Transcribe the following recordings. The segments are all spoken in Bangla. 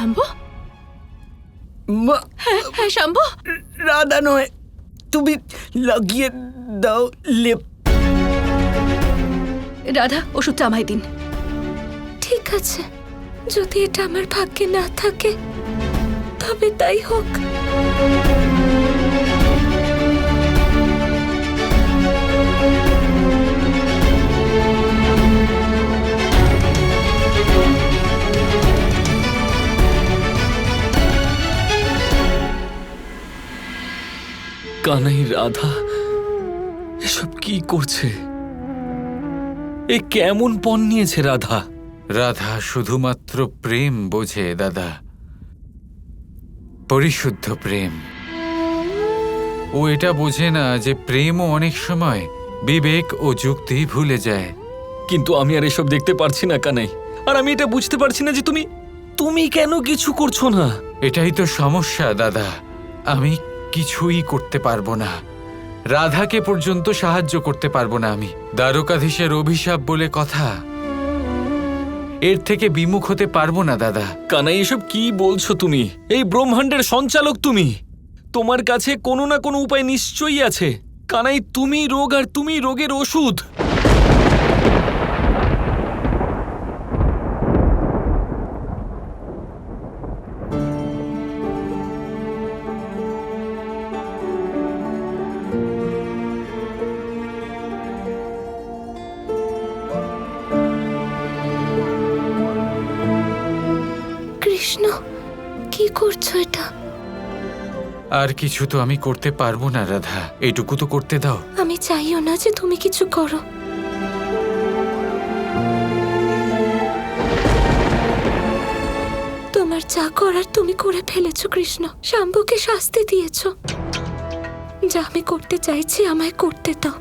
শাম্ভু? মা, হ্যাঁ হ্যাঁ শাম্ভু। রাধা নয়, তুমি লাগিয়ে দাও লেপ। রাধা, ওষুধটা আমায় দিন। ঠিক আছে, যদি এটা আমার ভাগ্যে না থাকে তবে তাই হোক। কানাই, রাধা এসব কি করছে? এ কেমন পণ নিয়েছে রাধা? রাধা শুধুমাত্র প্রেম বোঝে দাদা, পরিশুদ্ধ প্রেম। ও এটা বোঝে না যে প্রেমও অনেক সময় বিবেক ও যুক্তি ভুলে যায়। কিন্তু আমি আর এসব দেখতে পারছি না কানাই, আর আমি এটা বুঝতে পারছি না যে তুমি কেন কিছু করছো না। এটাই তো সমস্যা দাদা, আমি কিছুই করতে পারবো না। রাধাকে পর্যন্ত সাহায্য করতে পারবো না আমি। দ্বারকাধীশের অভিশাপ বলে কথা, এর থেকে বিমুখ হতে পারবো না দাদা। কানাই, এসব কি বলছো তুমি? এই ব্রহ্মাণ্ডের সঞ্চালক তুমি, তোমার কাছে কোনো না কোনো উপায় নিশ্চয়ই আছে। কানাই, তুমি রোগ আর তুমি রোগের ওষুধ। কৃষ্ণ, কি করছো এটা? আর কিছু তো আমি করতে পারবো না রাধা, এইটুকু তো করতে দাও। আমি চাইও না যে তুমি কিছু করো। তোমার যা করার তুমি করে ফেলেছো কৃষ্ণ। শাম্ভুকে শাস্তি দিয়েছো। যা আমি করতে চাইছি আমায় করতে দাও।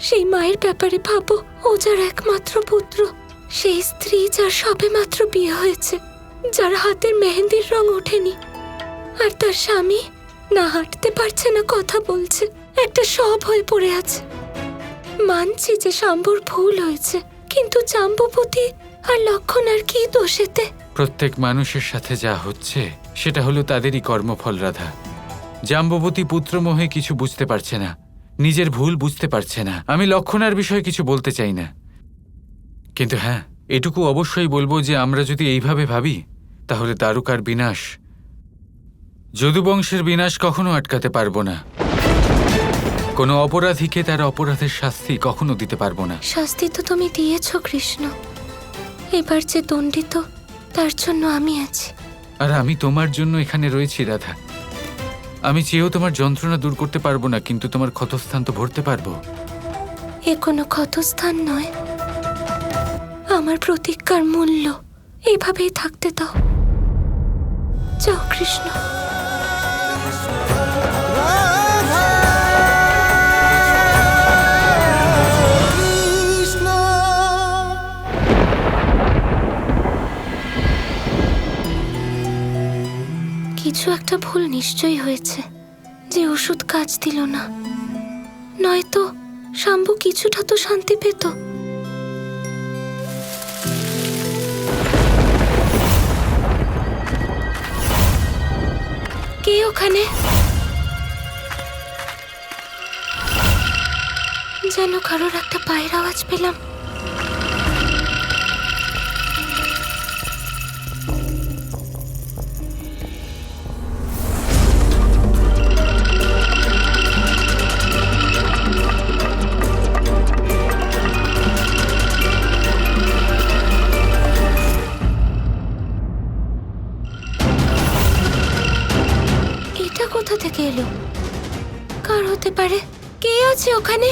সেই মায়ের ব্যাপারে ভাবো, ও যার একমাত্র পুত্র, সেই স্ত্রী যার সবেমাত্র বিয়ে হয়েছে, যার হাতের মেহেন্দির রং ওঠেনি, আর তার স্বামী না হাঁটতে পারছে না কথা বলছে, একটা শব হয়ে পড়ে আছে। মানছি যে শাম্ভুর ভুল হয়েছে, কিন্তু জাম্বুবতী আর লক্ষণ আর কি দোষেতে? প্রত্যেক মানুষের সাথে যা হচ্ছে সেটা হলো তাদেরই কর্মফল রাধা। জাম্ববতী পুত্রমোহে কিছু বুঝতে পারছে না, নিজের ভুল বুঝতে পারছে না। আমি লক্ষণার বিষয়ে কিছু বলতে চাই না, কিন্তু হ্যাঁ, এটুকু অবশ্যই বলবো যে আমরা যদি এইভাবে ভাবি তাহলে দ্বারকার বিনাশ, যদুবংশের বিনাশ কখনো আটকাতে পারবো না। কোনো অপরাধীকে তার অপরাধের শাস্তি কখনো দিতে পারবো না। শাস্তি তো তুমি দিয়েছ কৃষ্ণ, এবার যে দণ্ডিত তার জন্য আমি আছি। আর আমি তোমার জন্য এখানে রয়েছি রাধা। আমি চেয়েও তোমার যন্ত্রণা দূর করতে পারবো না, কিন্তু তোমার ক্ষতস্থান তো ভরতে পারবো। এ কোনো ক্ষতস্থান নয়, আমার প্রতিজ্ঞার মূল্য। এইভাবেই থাকতে দাও। যাও কৃষ্ণ। কিছু একটা ভুল নিশ্চয়ই হয়েছে যে ওষুধ কাজ দিল না, নয়তো শাম্ভু কিছুটা তো শান্তি পেত। কে ওখানে? যেন কারোর একটা পায়ের আওয়াজ পেলাম। কোথা থেকে এলো? কার হতে পারে? কে আছে ওখানে?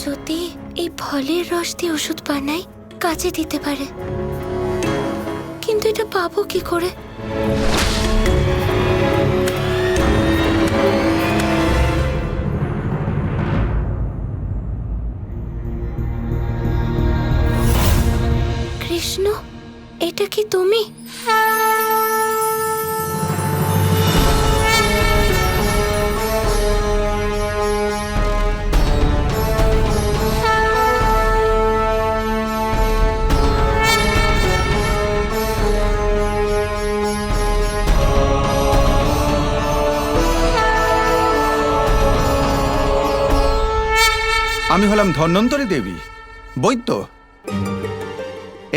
যদি এই ফলের রস দিয়ে ওষুধ বানাই, কাজে দিতে পারে। কিন্তু এটা পাবো কি করে? কৃষ্ণ, এটা কি তুমি? আমি হলাম ধন্বন্তরী দেবী, বৈদ্য।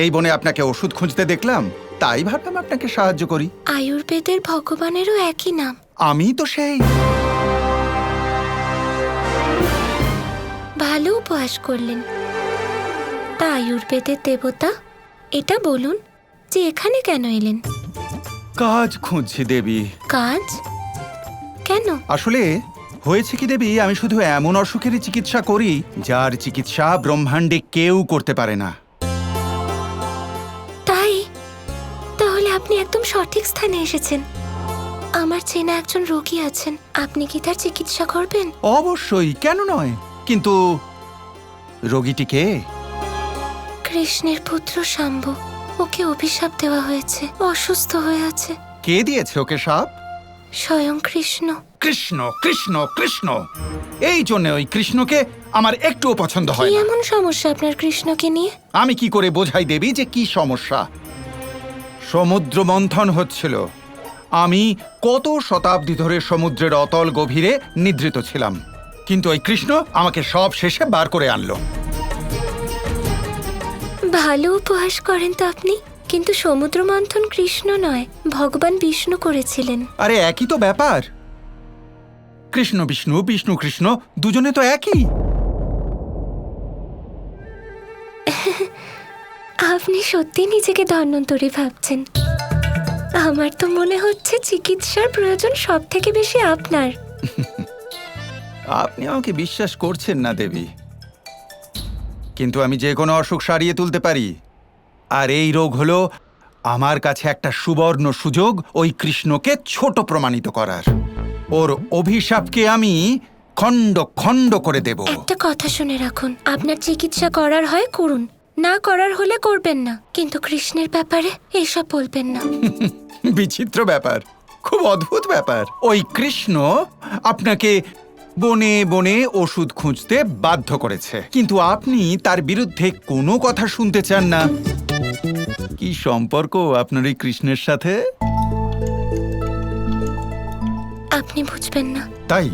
এই বনে আপনাকে ওষুধ খুঁজতে দেখলাম, তাই ভাবলাম আপনাকে সাহায্য করি। আয়ুর্বেদের ভগবানেরও একই নাম। আমি তো সেই। ভালো উপহাস করলেন। তা আয়ুর্বেদের দেবতা, এটা বলুন যে এখানে কেন এলেন? কাজ খুঁজছি দেবী। কাজ? কেন? আসলে হয়েছে কি দেবী, আমি শুধু এমন অসুখেরই চিকিৎসা করি যার চিকিৎসা ব্রহ্মাণ্ডে কেউ করতে পারে না। তাই? তাহলে আপনি একদম সঠিক স্থানে এসেছেন। আমার চেনা একজন রোগী আছেন, আপনি কি তার চিকিৎসা করবেন? অবশ্যই, কেন নয়। কিন্তু রোগীটি কে? কৃষ্ণের পুত্র শাম্ব। ওকে অভিশাপ দেওয়া হয়েছে, অসুস্থ হয়ে আছে। কে দিয়েছে ওকে সাপ? স্বয়ং কৃষ্ণ। কৃষ্ণ কৃষ্ণ কৃষ্ণ, এই জন্য ওই কৃষ্ণকে আমার একটুও পছন্দ কি হয় না। এমন সমস্যা আপনার কৃষ্ণকে নিয়ে? আমি কি করে বোঝাই দেবী যে কি সমস্যা? সমুদ্র মন্থন হচ্ছিল। আমি কত শতাব্দী ধরে সমুদ্রের অতল গভীরে নিদ্রিত ছিলাম, কিন্তু ওই কৃষ্ণ আমাকে সব শেষে বার করে আনলো। ভালো উপহাস করেন তো আপনি, কিন্তু সমুদ্র মন্থন কৃষ্ণ নয়, ভগবান বিষ্ণু করেছিলেন। আরে একই তো ব্যাপার। কৃষ্ণ বিষ্ণু, বিষ্ণু কৃষ্ণ, দুজনে তো একই। আপনি সত্যি নিজেকে ধন্বন্তরী ভাবছেন? আমার তো মনে হচ্ছে চিকিৎসার প্রয়োজন সব থেকে বেশি আপনার। আপনি আমাকে বিশ্বাস করছেন না দেবী, কিন্তু আমি যে কোনো অসুখ সারিয়ে তুলতে পারি। আর এই রোগ হলো আমার কাছে একটা সুবর্ণ সুযোগ ওই কৃষ্ণকে ছোট প্রমাণিত করার। ওর অভিশাপকে আমি খণ্ড খণ্ড করে দেব। একটা কথা শুনে রাখুন, আপনার চিকিৎসা করার হয় করুন, না করার হলে করবেন না, কিন্তু কৃষ্ণের ব্যাপারে এসব বলবেন না। বিচিত্র ব্যাপার, খুব অদ্ভুত ব্যাপার। ওই কৃষ্ণ আপনাকে বনে বনে ওষুধ খুঁজতে বাধ্য করেছে, কিন্তু আপনি তার বিরুদ্ধে কোনো কথা শুনতে চান না। কি সম্পর্ক আপনার এই কৃষ্ণের সাথে? আপনি বুঝবেন না। তাই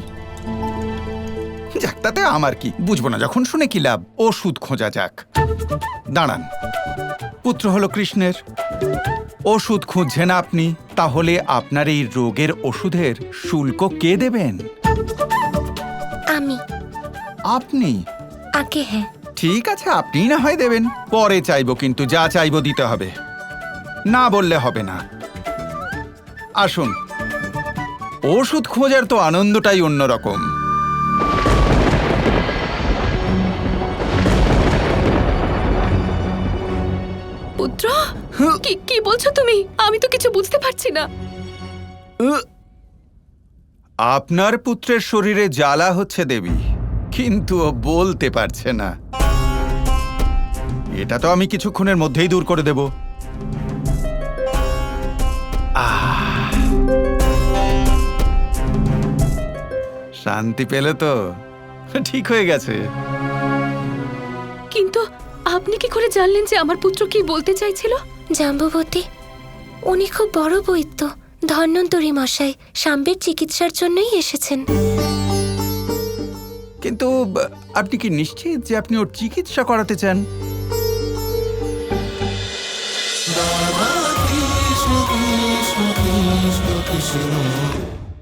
যাক, তাতে আমার কি, বুঝবো না যখন, শুনে কি লাভ। ওষুধ খোঁজা যাক। দাঁড়ান, পুত্র হলো কৃষ্ণের, ওষুধ খুঁজছেন আপনি, তাহলে আপনার এই রোগের ওষুধের শুল্ক কে দেবেন? আমি। আপনি? আগে হ্যাঁ। ঠিক আছে, আপনিই না হয় দেবেন, পরে চাইবো, কিন্তু যা চাইবো দিতে হবে, না বললে হবে না। আসুন, ওষুধ খোঁজার তো আনন্দটাই অন্যরকম। পুত্র, কি কি বলছো তুমি? আমি তো কিছু বুঝতে পারছি না। আপনার পুত্রের শরীরে জ্বালা হচ্ছে দেবী, কিন্তু ও বলতে পারছে না। এটা তো আমি কিছুক্ষণের মধ্যেই দূর করে দেব। শান্তি পেলে তো? ঠিক হয়ে গেছে। কিন্তু আপনি কি করে জানলেন যে আমার পুত্র কি বলতে চাইছিল? জাম্ববতী, উনি খুব বড় বৈদ্য, ধন্বন্তরী মশাই, শাম্বের চিকিৎসার জন্যই এসেছেন। কিন্তু আপনি কি নিশ্চিত যে আপনি ওর চিকিৎসা করাতে চান? Krishna Krishna Krishna Krishna